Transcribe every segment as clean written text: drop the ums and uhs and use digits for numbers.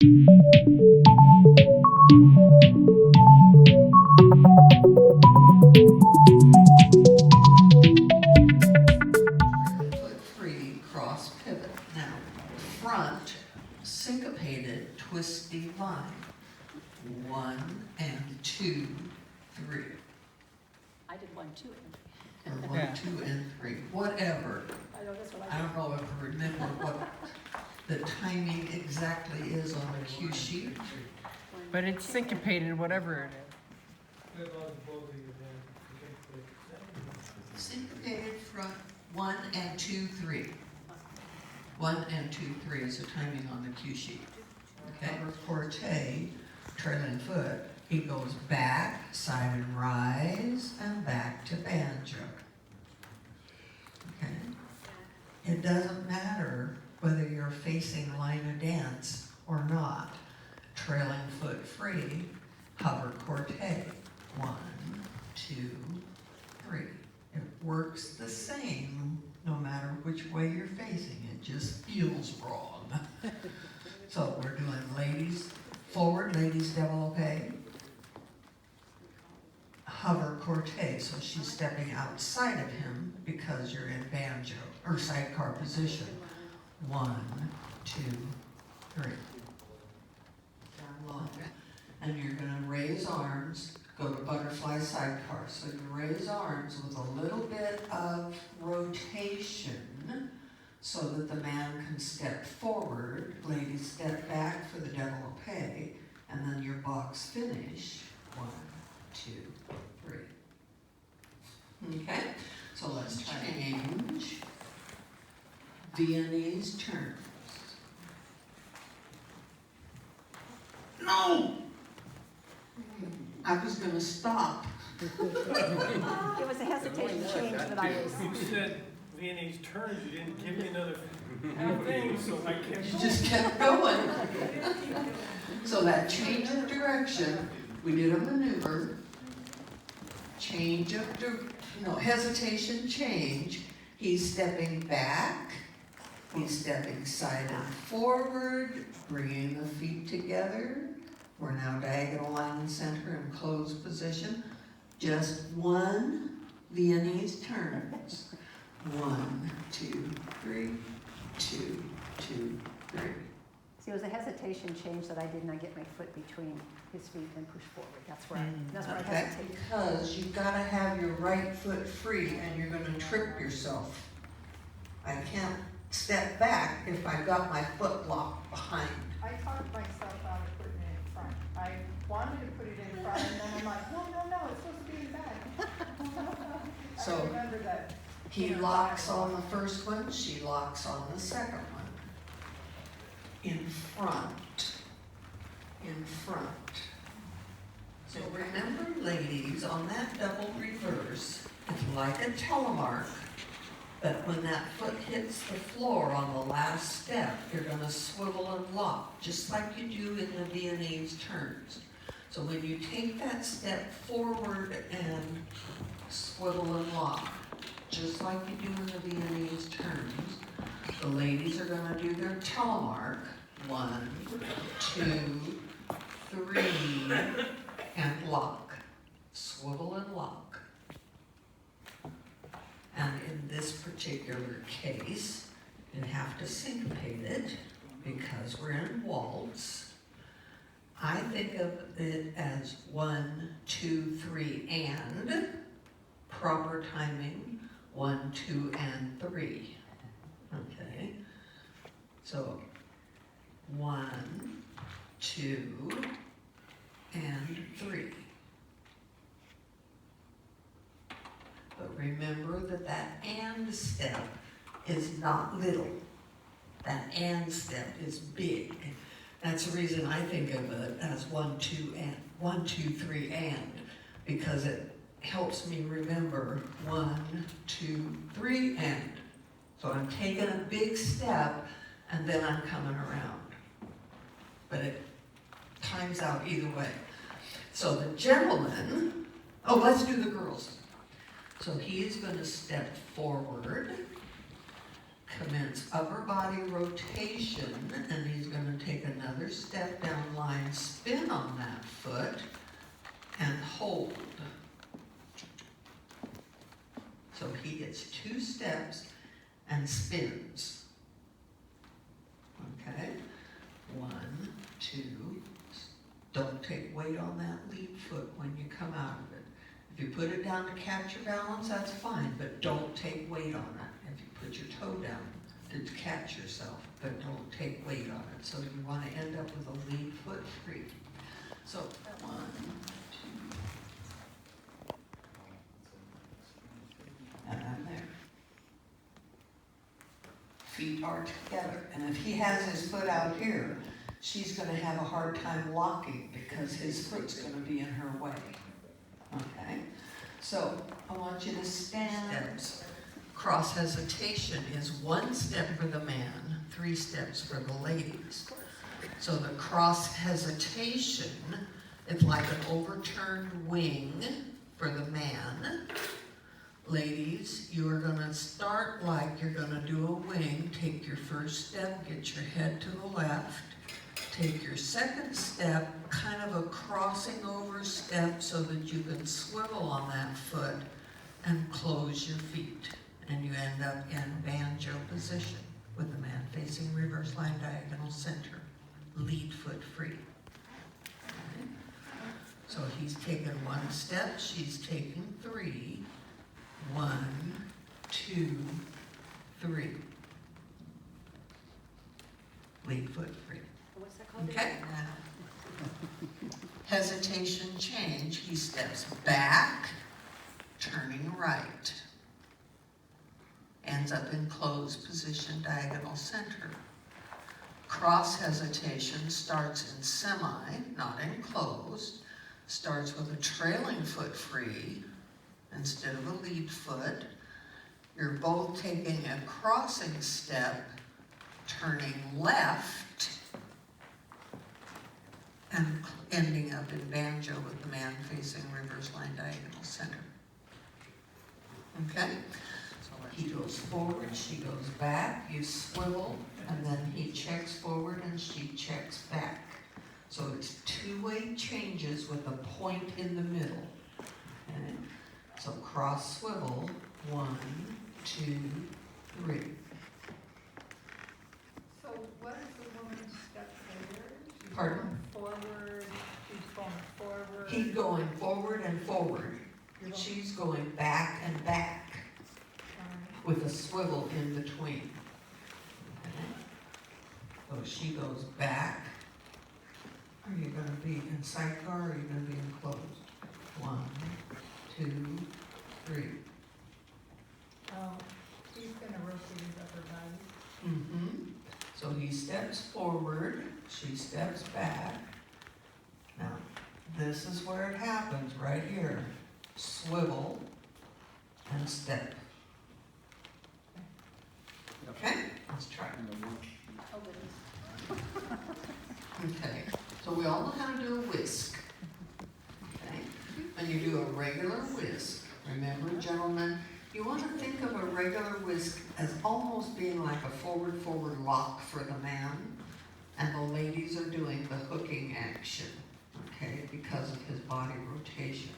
Foot free cross pivot. Now, front syncopated twisty line. 1 and 2, 3. I did 1, 2, and Or 1, 2, and 3. Whatever. I know that's what I don't know if I remember what the timing exactly is on the cue sheet. But it's syncopated, whatever it is. Syncopated front 1 and 2, 3. 1 and 2, 3 is the timing on the cue sheet. Okay, forte, trailing foot, he goes back, side and rise, and back to banjo. Okay? It doesn't matter whether you're facing line of dance or not. Trailing foot free, hover corte. 1, 2, 3. It works the same no matter which way you're facing. It just feels wrong. So we're doing ladies forward, ladies développé, hover corte. So she's stepping outside of him because you're in banjo or sidecar position. 1, 2, 3. Down low. And you're going to raise arms, go to butterfly sidecar. So you raise arms with a little bit of rotation so that the man can step forward, ladies step back for the développé, and then your box finish. 1, 2, 3. Okay, so let's change Viennese turns. No! I was gonna stop. it was a hesitation change that I was. You said Viennese turns, you didn't give me another thing, so I kept You going. just kept going. So that change of direction, we did a maneuver, change of, hesitation, change. He's stepping back, he's stepping side and forward, bringing the feet together. We're now diagonal line and center in closed position. Just 1 Viennese turns. 1, 2, 3, 2, 2, 3. See, it was a hesitation change that I did not get my foot between his feet and push forward. That's where I That's hesitated. because you've got to have your right foot free and you're going to trip yourself. I can't step back if I've got my foot locked behind. I talked myself out of putting it in front. I wanted to put it in front, and then I'm like, no, it's supposed to be in back. So I remember that. he locks on the first one, she locks on the second one. In front. In front. So remember, ladies, on that double reverse, it's like a telemark, but when that foot hits the floor on the last step, you're going to swivel and lock, just like you do in the Viennese turns. So when you take that step forward and swivel and lock, just like you do in the Viennese turns, the ladies are going to do their telemark. 1, 2, 3, and lock. Swivel and lock. And in this particular case, you have to syncopate it because we're in waltz. I think of it as 1, 2, 3, and proper timing, 1, 2, and 3. Okay, so 1, 2, and 3. But remember that and step is not little. That and step is big. That's the reason I think of it as 1, 2, and 1, 2, 3, and, because it helps me remember 1, 2, 3, and. So I'm taking a big step and then I'm coming around. But it times out either way. So the gentleman, let's do the girls. So he is going to step forward, commence upper body rotation, and he's gonna take another step down line, spin on that foot, and hold. So he gets 2 steps and spins. Okay? 1, 2, don't take weight on that lead foot when you come out of it. If you put it down to catch your balance, that's fine, but don't take weight on it. If you put your toe down to catch yourself, but don't take weight on it. So you want to end up with a lead foot free. So 1, 2, and I'm there. Feet are together, and if he has his foot out here, she's gonna have a hard time locking because his foot's gonna be in her way. Okay? So I want you to stand. Cross hesitation is 1 step for the man, 3 steps for the ladies. So the cross hesitation is like an overturned wing for the man. Ladies, you are gonna start like you're gonna do a wing. Take your first step, get your head to the left. Take your second step, kind of a crossing over step so that you can swivel on that foot and close your feet. And you end up in banjo position with the man facing reverse line diagonal center, lead foot free. Okay. So he's taken 1 step, she's taking 3. 1, 2, 3. Lead foot free. What's that called? Okay? Hesitation change, he steps back, turning right. Ends up in closed position, diagonal center. Cross hesitation starts in semi, not in closed. Starts with a trailing foot free instead of a lead foot. You're both taking a crossing step, turning left, and ending up in banjo with the man facing reverse line diagonal center. Okay? So he goes forward, she goes back, you swivel, and then he checks forward and she checks back. So it's 2-way changes with a point in the middle. Okay? So cross swivel, 1, 2, 3. So what is the woman's step there? She's Pardon? going forward, she's going forward. He's going forward and forward. You're going- She's going back and back with a swivel in between. Okay? So she goes back. Are you going to be in sidecar or are you going to be enclosed? 1, 2, 3. Oh, he's gonna rotate his upper body. Mm-hmm. So he steps forward, she steps back. Now, this is where it happens, right here. Swivel and step. Okay, let's try it. Oh, goodness. Okay, so we all know how to do a whisk. Okay, when you do a regular whisk, remember, gentlemen, you want to think of a regular whisk as almost being like a forward lock for the man, and the ladies are doing the hooking action, okay, because of his body rotation.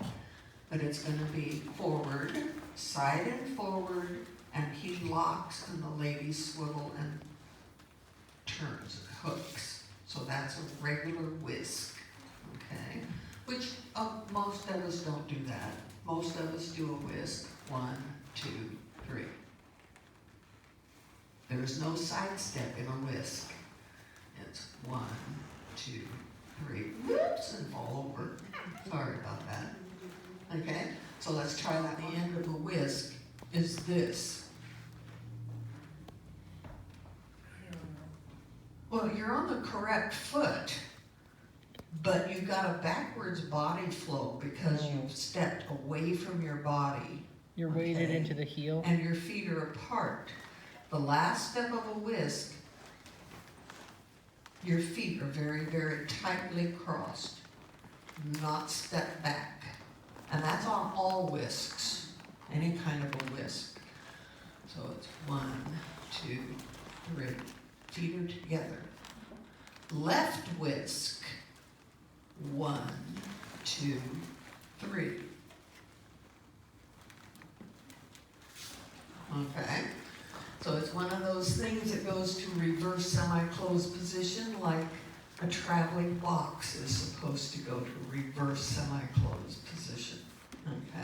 But it's going to be forward, side and forward, and he locks and the ladies swivel and turns, hooks. So that's a regular whisk, okay? Which most of us don't do that. Most of us do a whisk, 1, 2, 3. There's no side step in a whisk. It's 1, 2, 3, whoops, and fall over. Sorry about that. Okay, so let's try that. The end of a whisk is this. Well, you're on the correct foot, but you've got a backwards body flow because you've stepped away from your body. You're weighted Okay. into the heel. And your feet are apart. The last step of a whisk, your feet are very, very tightly crossed, not step back. And that's on all whisks, any kind of a whisk. So it's 1, 2, 3. Feet are together. Left whisk. 1, 2, 3. Okay, so it's one of those things that goes to reverse semi-closed position, like a traveling box is supposed to go to reverse semi-closed position. Okay.